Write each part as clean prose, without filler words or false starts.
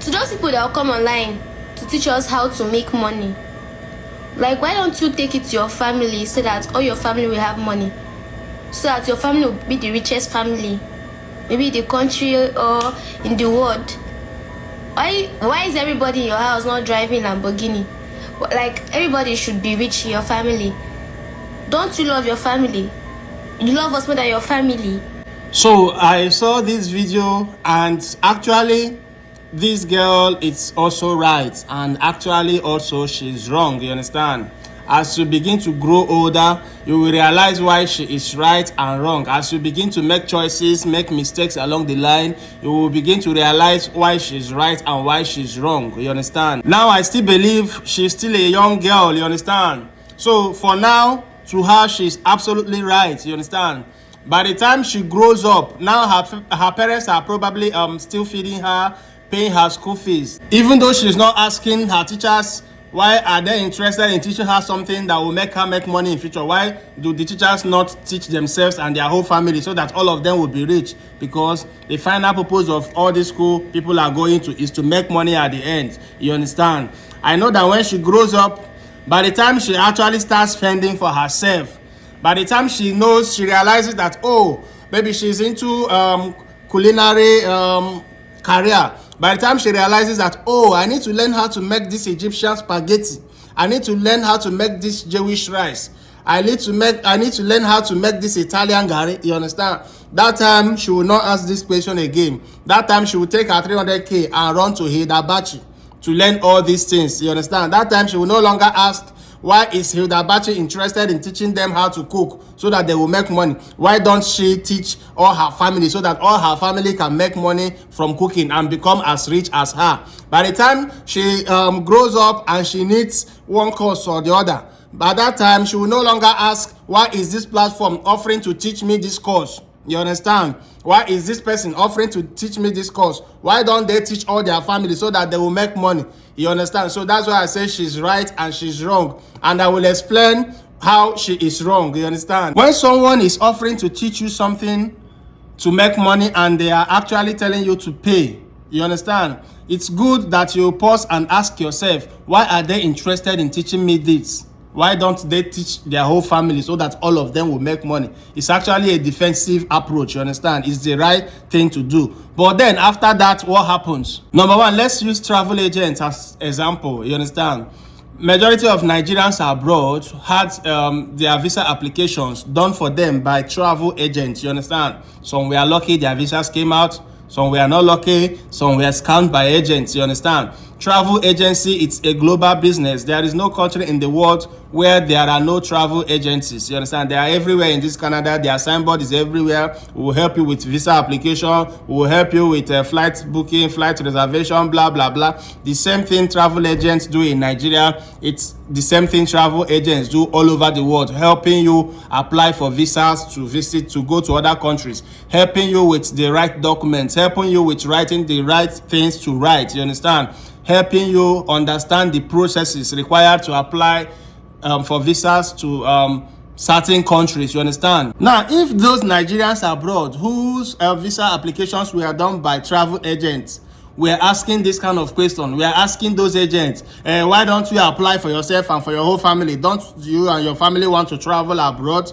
to those people that will come online to teach us how to make money, like, why don't you take it to your family so that all your family will have money, so that your family will be the richest family, maybe in the country or in the world? Why is everybody in your house not driving Lamborghini? Like, everybody should be rich in your family. Don't you love your family? You love us more than your family. So I saw this video, and actually this girl is also right, and actually also she's wrong, you understand? As you begin to grow older, you will realize why she is right and wrong. As you begin to make choices, make mistakes along the line, you will begin to realize why she's right and why she's wrong, you understand? Now I still believe she's still a young girl, you understand? So for now, to her, she's absolutely right, you understand? By the time she grows up, now her parents are probably still feeding her, paying her school fees. Even though she's not asking her teachers, why are they interested in teaching her something that will make her make money in future? Why do the teachers not teach themselves and their whole family so that all of them will be rich? Because the final purpose of all this school people are going to is to make money at the end. You understand? I know that when she grows up, by the time she actually starts spending for herself, by the time she realizes that, oh, maybe she's into culinary career. By the time she realizes that, oh, I need to learn how to make this Egyptian spaghetti, I need to learn how to make this Jewish rice, I need to learn how to make this Italian gari, you understand? That time she will not ask this question again. That time she will take her 300k and run to Hilda Baci to learn all these things, you understand? That time she will no longer ask, why is Hilda Baci interested in teaching them how to cook so that they will make money? Why don't she teach all her family so that all her family can make money from cooking and become as rich as her? By the time she grows up and she needs one course or the other, by that time she will no longer ask, why is this platform offering to teach me this course? You understand? Why is this person offering to teach me this course? Why don't they teach all their family so that they will make money? You understand? So that's why I say she's right and she's wrong. And I will explain how she is wrong. You understand? When someone is offering to teach you something to make money and they are actually telling you to pay, you understand? It's good that you pause and ask yourself, why are they interested in teaching me this? Why don't they teach their whole family so that all of them will make money? It's actually a defensive approach, you understand? It's the right thing to do. But then after that, what happens? Number one, let's use travel agents as example, you understand? Majority of Nigerians abroad had their visa applications done for them by travel agents, you understand? Some were lucky, their visas came out. Some were not lucky, some were scammed by agents, you understand? Travel agency, it's a global business. There is no country in the world where there are no travel agencies, you understand? They are everywhere in this Canada. Their signboard is everywhere. We will help you with visa application. We will help you with flight booking, flight reservation, blah, blah, blah. The same thing travel agents do in Nigeria. It's the same thing travel agents do all over the world, helping you apply for visas to visit, to go to other countries, helping you with the right documents, helping you with writing the right things to write, you understand? Helping you understand the processes required to apply for visas to certain countries, you understand? Now, if those Nigerians abroad whose visa applications were done by travel agents were asking this kind of question, we are asking those agents, why don't you apply for yourself and for your whole family? Don't you and your family want to travel abroad?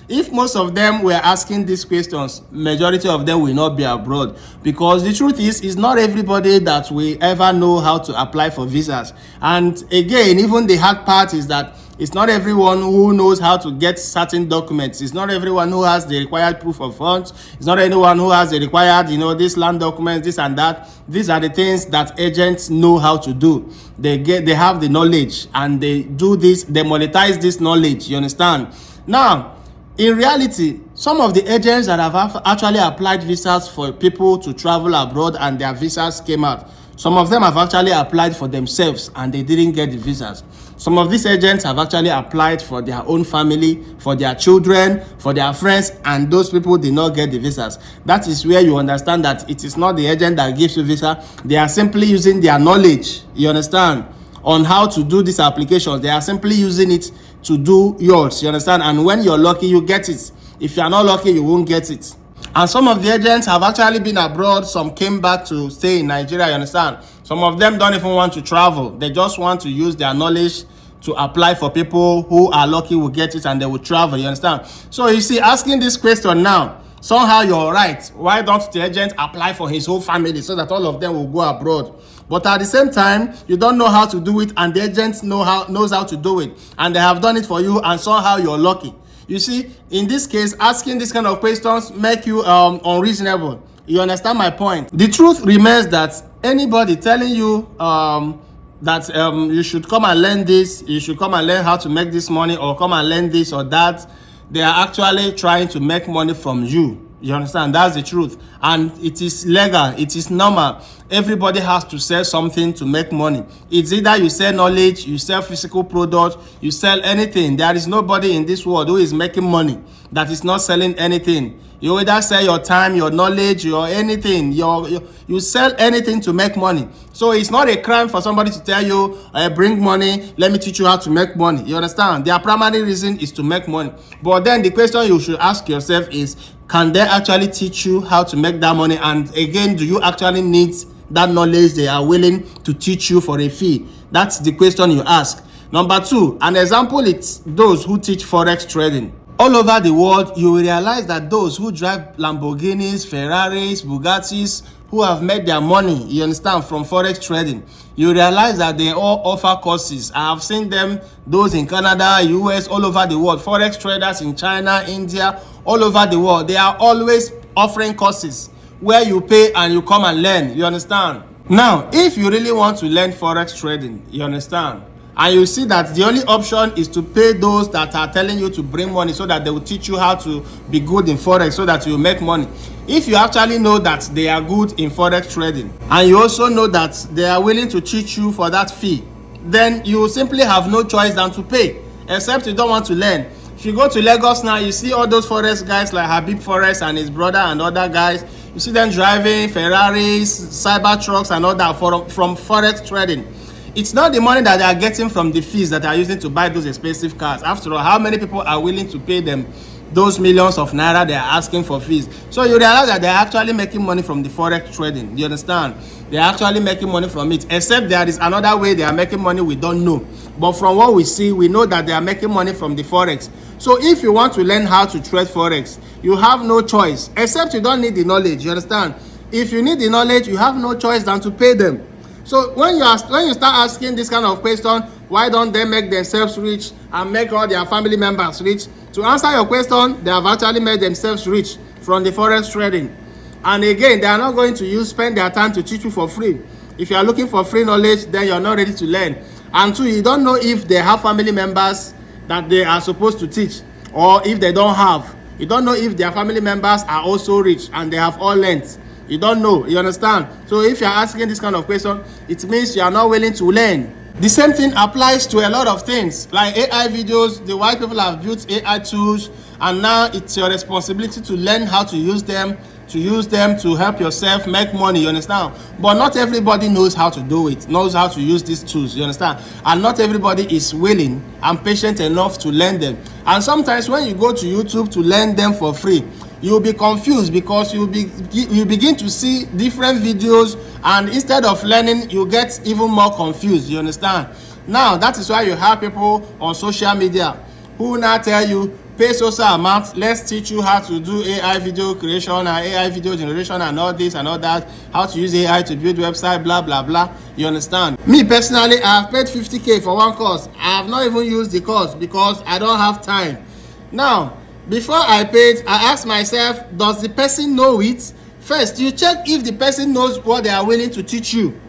If most of them were asking these questions, majority of them will not be abroad, because the truth is, it's not everybody that will ever know how to apply for visas. And again, even the hard part is that it's not everyone who knows how to get certain documents. It's not everyone who has the required proof of funds. It's not anyone who has the required, this land documents, this and that. These are the things that agents know how to do. They have the knowledge and they do this, they monetize this knowledge, you understand? Now, in reality, some of the agents that have actually applied visas for people to travel abroad and their visas came out, some of them have actually applied for themselves and they didn't get the visas. Some of these agents have actually applied for their own family, for their children, for their friends, and those people did not get the visas. That is where you understand that it is not the agent that gives you visa. They are simply using their knowledge, you understand, on how to do these applications. They are simply using it to do yours, you understand? And when you're lucky, you get it. If you are not lucky, you won't get it. And some of the agents have actually been abroad. Some came back to stay in Nigeria, you understand? Some of them don't even want to travel. They just want to use their knowledge to apply for people who are lucky will get it and they will travel, you understand? So you see, asking this question now, somehow you're right. Why don't the agent apply for his whole family so that all of them will go abroad? But at the same time, you don't know how to do it, and the agent knows how to do it, and they have done it for you, and somehow you're lucky. You see, in this case, asking this kind of questions make you unreasonable. You understand my point? The truth remains that anybody telling you that you should come and learn this, you should come and learn how to make this money, or come and learn this or that, they are actually trying to make money from you. You understand? That's the truth. And it is legal. It is normal. Everybody has to sell something to make money. It's either you sell knowledge, you sell physical product, you sell anything. There is nobody in this world who is making money that is not selling anything. You either sell your time, your knowledge, your anything. You sell anything to make money. So it's not a crime for somebody to tell you, bring money, let me teach you how to make money. You understand? Their primary reason is to make money. But then the question you should ask yourself is, can they actually teach you how to make that money? And again, do you actually need that knowledge they are willing to teach you for a fee? That's the question you ask. Number two, an example is those who teach forex trading. All over the world, you will realize that those who drive Lamborghinis, Ferraris, Bugattis, who have made their money, you understand, from forex trading, you realize that they all offer courses. I have seen them, those in Canada, US, all over the world, forex traders in China, India, all over the world. They are always offering courses where you pay and you come and learn, you understand? Now, if you really want to learn forex trading, you understand, and you see that the only option is to pay those that are telling you to bring money so that they will teach you how to be good in forex so that you make money. If you actually know that they are good in forex trading, and you also know that they are willing to teach you for that fee, then you simply have no choice than to pay, except you don't want to learn. If you go to Lagos now, you see all those forex guys like Habib Forex and his brother and other guys. You see them driving Ferraris, cyber trucks and all that from forex trading. It's not the money that they are getting from the fees that they are using to buy those expensive cars. After all, how many people are willing to pay them those millions of naira they are asking for fees? So you realize that they are actually making money from the forex trading. You understand? They are actually making money from it, except there is another way they are making money we don't know. But from what we see, we know that they are making money from the forex. So if you want to learn how to trade forex, you have no choice, except you don't need the knowledge. You understand? If you need the knowledge, you have no choice than to pay them. So when you start asking this kind of question, why don't they make themselves rich and make all their family members rich? To answer your question, they have actually made themselves rich from the forex trading. And again, they are not going to spend their time to teach you for free. If you are looking for free knowledge, then you're not ready to learn. And two, you don't know if they have family members that they are supposed to teach, or if they don't have. You don't know if their family members are also rich and they have all learned. You don't know, you understand? So if you're asking this kind of question, it means you are not willing to learn. The same thing applies to a lot of things, like AI videos. The white people have built AI tools, and now it's your responsibility to learn how to use them to help yourself make money, you understand? But not everybody knows how to do it, knows how to use these tools, you understand? And not everybody is willing and patient enough to learn them. And sometimes when you go to YouTube to learn them for free, you'll be confused because you begin to see different videos, and instead of learning, you get even more confused, you understand? Now, that is why you have people on social media who now tell you, pay social amount, let's teach you how to do AI video creation and AI video generation and all this and all that, how to use AI to build website, blah, blah, blah. You understand? Me personally, I have paid 50K for one course. I have not even used the course because I don't have time. Now, before I paid, I asked myself, does the person know it? First, you check if the person knows what they are willing to teach you.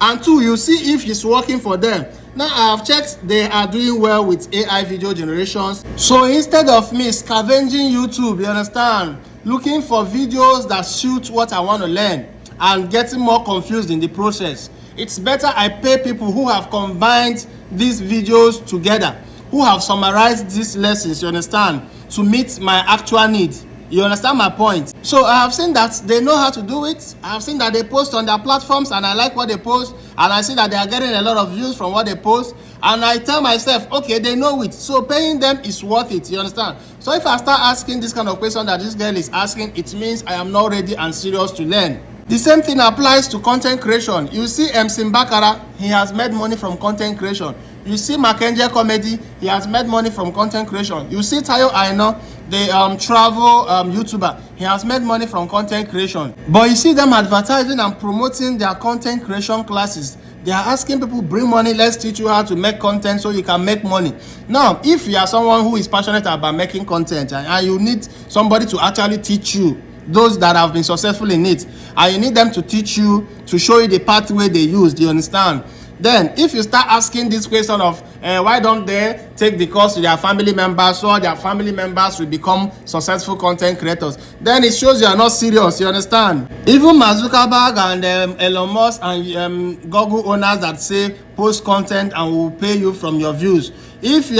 And two, you see if it's working for them. Now I have checked, they are doing well with AI video generations. So instead of me scavenging YouTube, you understand, looking for videos that suit what I want to learn and getting more confused in the process, it's better I pay people who have combined these videos together, who have summarized these lessons, you understand, to meet my actual needs. You understand my point? So I have seen that they know how to do it. I have seen that they post on their platforms and I like what they post, and I see that they are getting a lot of views from what they post, and I tell myself, okay, they know it, so paying them is worth it. You understand? So if I start asking this kind of question that this girl is asking, it means I am not ready and serious to learn. The same thing applies to content creation. You see MC Bakara, he has made money from content creation. You see Mackenzie Comedy, he has made money from content creation. You see Tayo Aina, the travel YouTuber, he has made money from content creation. But you see them advertising and promoting their content creation classes. They are asking people, bring money, let's teach you how to make content so you can make money. Now, if you are someone who is passionate about making content and you need somebody to actually teach you, those that have been successful in it, and you need them to teach you, to show you the pathway they use, do you understand? Then if you start asking this question of why don't they take the course to their family members so their family members will become successful content creators, then it shows you are not serious. You understand? Even Mark Zuckerberg and Elon Musk and Google owners that say post content and will pay you from your views. If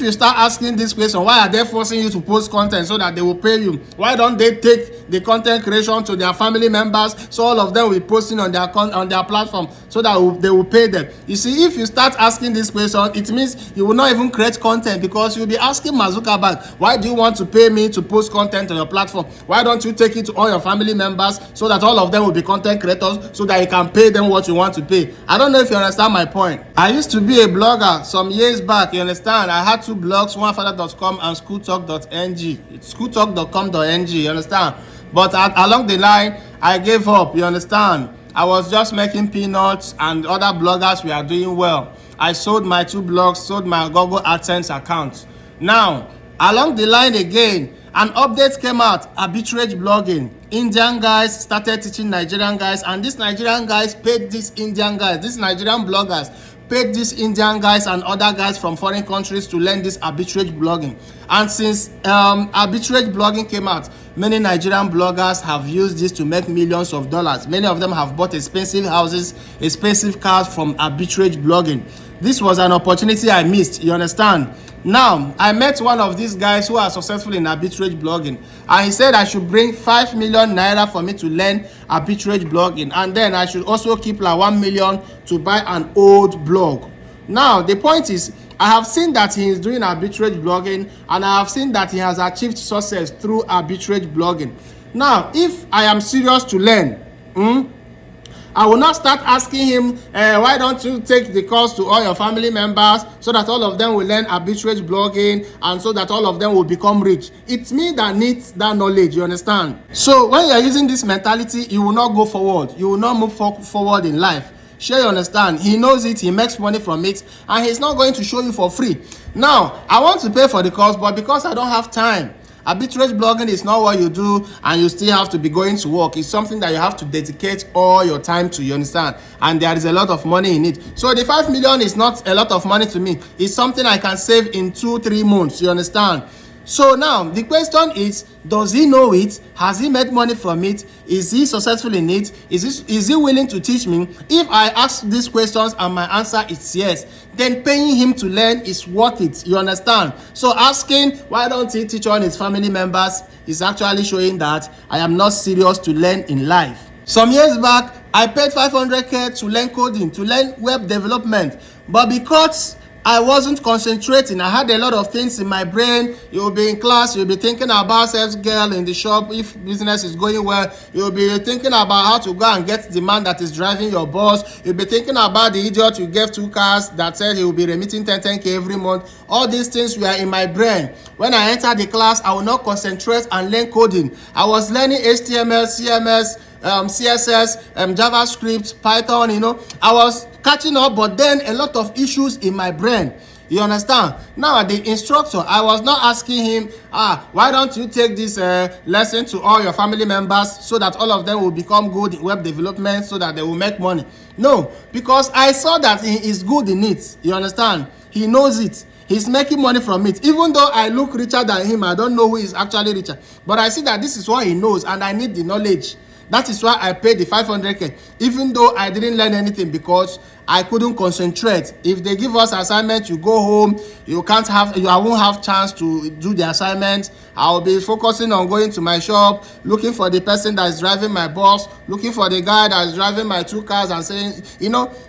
you start asking this question, why are they forcing you to post content so that they will pay you? Why don't they take the content creation to their family members so all of them will be posting on their platform so that they will pay them? You see, if you start asking this question, it means you will not even create content, because you'll be asking Mark Zuckerberg, why do you want to pay me to post content on your platform? Why don't you take it to all your family members so that all of them will be content creators so that you can pay them what you want to pay? I don't know if you understand my point. I used to be a blogger some years back. You understand? I had two blogs, onefather.com and schooltalk.ng. It's schooltalk.com.ng. You understand? But along the line, I gave up. You understand? I was just making peanuts, and other bloggers were doing well. I sold my two blogs, sold my Google AdSense account. Now, along the line again, an update came out, arbitrage blogging. Indian guys started teaching Nigerian guys, and these Nigerian guys paid these Indian guys, these Nigerian bloggers paid these Indian guys and other guys from foreign countries to learn this arbitrage blogging. And since arbitrage blogging came out, many Nigerian bloggers have used this to make millions of dollars. Many of them have bought expensive houses, expensive cars from arbitrage blogging. This was an opportunity I missed, you understand? Now, I met one of these guys who are successful in arbitrage blogging, and he said I should bring 5 million naira for me to learn arbitrage blogging, and then I should also keep like 1 million to buy an old blog. Now, the point is, I have seen that he is doing arbitrage blogging, and I have seen that he has achieved success through arbitrage blogging. Now, if I am serious to learn, I will not start asking him, why don't you take the course to all your family members so that all of them will learn arbitrage blogging and so that all of them will become rich. It's me that needs that knowledge, you understand? So when you're using this mentality, you will not go forward. You will not move forward in life. Sure, you understand? He knows it, he makes money from it, and he's not going to show you for free. Now, I want to pay for the course, but because I don't have time, arbitrage blogging is not what you do and you still have to be going to work. It's something that you have to dedicate all your time to, you understand? And there is a lot of money in it. So the 5 million is not a lot of money to me. It's something I can save in 2-3 months, you understand? So now the question is, does he know it? Has he made money from it? Is he successful in it? Is he willing to teach me? If I ask these questions and my answer is yes, then paying him to learn is worth it, you understand? So asking why don't he teach on his family members is actually showing that I am not serious to learn in life. Some years back, I paid 500k to learn coding, to learn web development, but because I wasn't concentrating, I had a lot of things in my brain. You'll be in class, you'll be thinking about sales girl in the shop. If business is going well, you'll be thinking about how to go and get the man that is driving your boss. You'll be thinking about the idiot you gave 2 cars that said he will be remitting 10k every month. All these things were in my brain. When I entered the class, I will not concentrate and learn coding. I was learning HTML, CMS, CSS, JavaScript, Python, you know. I was catching up, but then a lot of issues in my brain. You understand? Now, the instructor, I was not asking him, why don't you take this lesson to all your family members so that all of them will become good in web development so that they will make money. No, because I saw that he is good in it. You understand? He knows it. He's making money from it. Even though I look richer than him, I don't know who is actually richer. But I see that this is what he knows, and I need the knowledge. That is why I paid the 500k, even though I didn't learn anything, because I couldn't concentrate. If they give us assignment, you go home, I won't have chance to do the assignment. I'll be focusing on going to my shop, looking for the person that is driving my bus, looking for the guy that is driving my 2 cars and saying,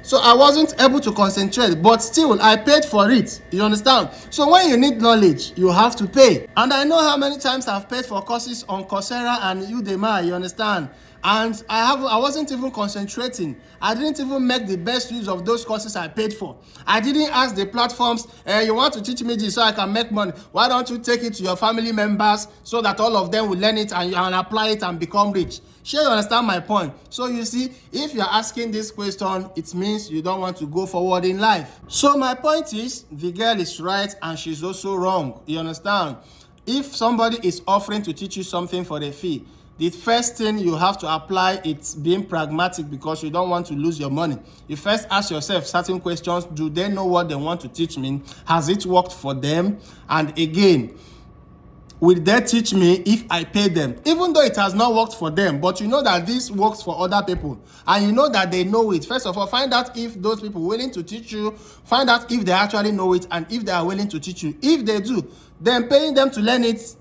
so I wasn't able to concentrate, but still I paid for it. You understand? So when you need knowledge, you have to pay. And I know how many times I've paid for courses on Coursera and Udemy, you understand? And I wasn't even concentrating. I didn't even make the best use of those courses I paid for. I didn't ask the platforms, you want to teach me this so I can make money. Why don't you take it to your family members so that all of them will learn it and apply it and become rich? Sure, you understand my point. So you see, if you're asking this question, it means you don't want to go forward in life. So my point is, the girl is right and she's also wrong. You understand? If somebody is offering to teach you something for a fee, the first thing you have to apply is being pragmatic, because you don't want to lose your money. You first ask yourself certain questions. Do they know what they want to teach me? Has it worked for them? And again, will they teach me if I pay them? Even though it has not worked for them, but you know that this works for other people, and you know that they know it. First of all, find out if those people are willing to teach you. Find out if they actually know it and if they are willing to teach you. If they do, then paying them to learn it,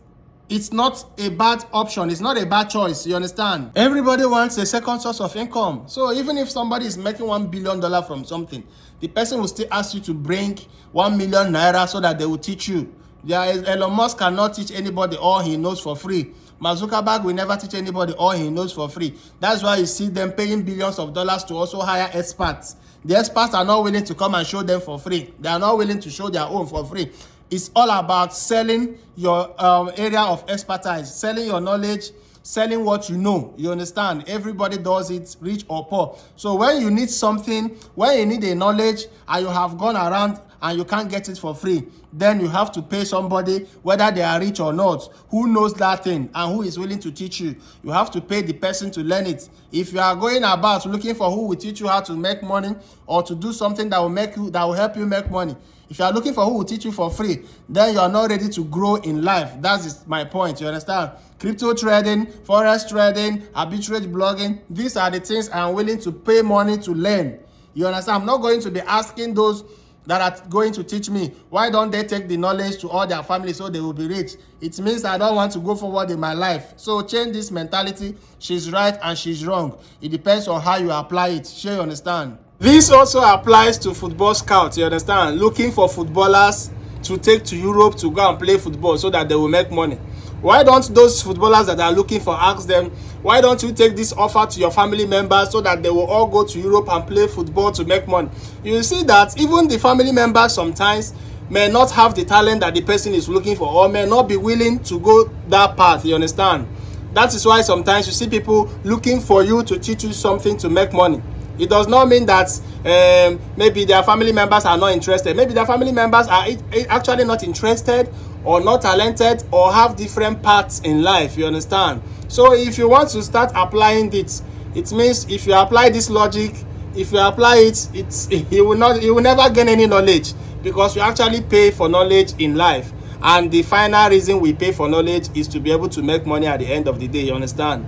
it's not a bad option. It's not a bad choice. You understand? Everybody wants a second source of income. So even if somebody is making $1 billion from something, the person will still ask you to bring 1 million naira so that they will teach you. Elon Musk cannot teach anybody all he knows for free. Mark Zuckerberg will never teach anybody all he knows for free. That's why you see them paying billions of dollars to also hire experts. The experts are not willing to come and show them for free. They are not willing to show their own for free. It's all about selling your area of expertise, selling your knowledge, selling what you know. You understand? Everybody does it, rich or poor. So when you need something, when you need a knowledge and you have gone around and you can't get it for free, then you have to pay somebody, whether they are rich or not, who knows that thing and who is willing to teach you. You have to pay the person to learn it. If you are going about looking for who will teach you how to make money or to do something that will help you make money, if you are looking for who will teach you for free, then you are not ready to grow in life. That is my point. You understand? Crypto trading, forex trading, arbitrage blogging, these are the things I am willing to pay money to learn. You understand? I'm not going to be asking those that are going to teach me, why don't they take the knowledge to all their family so they will be rich? It means I don't want to go forward in my life. So change this mentality. She's right and she's wrong. It depends on how you apply it. Sure, you understand? This also applies to football scouts. You understand? Looking for footballers to take to Europe to go and play football so that they will make money. Why don't those footballers that are looking for, ask them, why don't you take this offer to your family members so that they will all go to Europe and play football to make money? You see that even the family members sometimes may not have the talent that the person is looking for, or may not be willing to go that path. You understand? That is why sometimes you see people looking for you to teach you something to make money. It does not mean that maybe their family members are not interested. Maybe their family members are actually not interested or not talented or have different paths in life. You understand? So if you want to start applying it means if you apply this logic, if you apply it, you will never gain any knowledge, because you actually pay for knowledge in life. And the final reason we pay for knowledge is to be able to make money at the end of the day. You understand?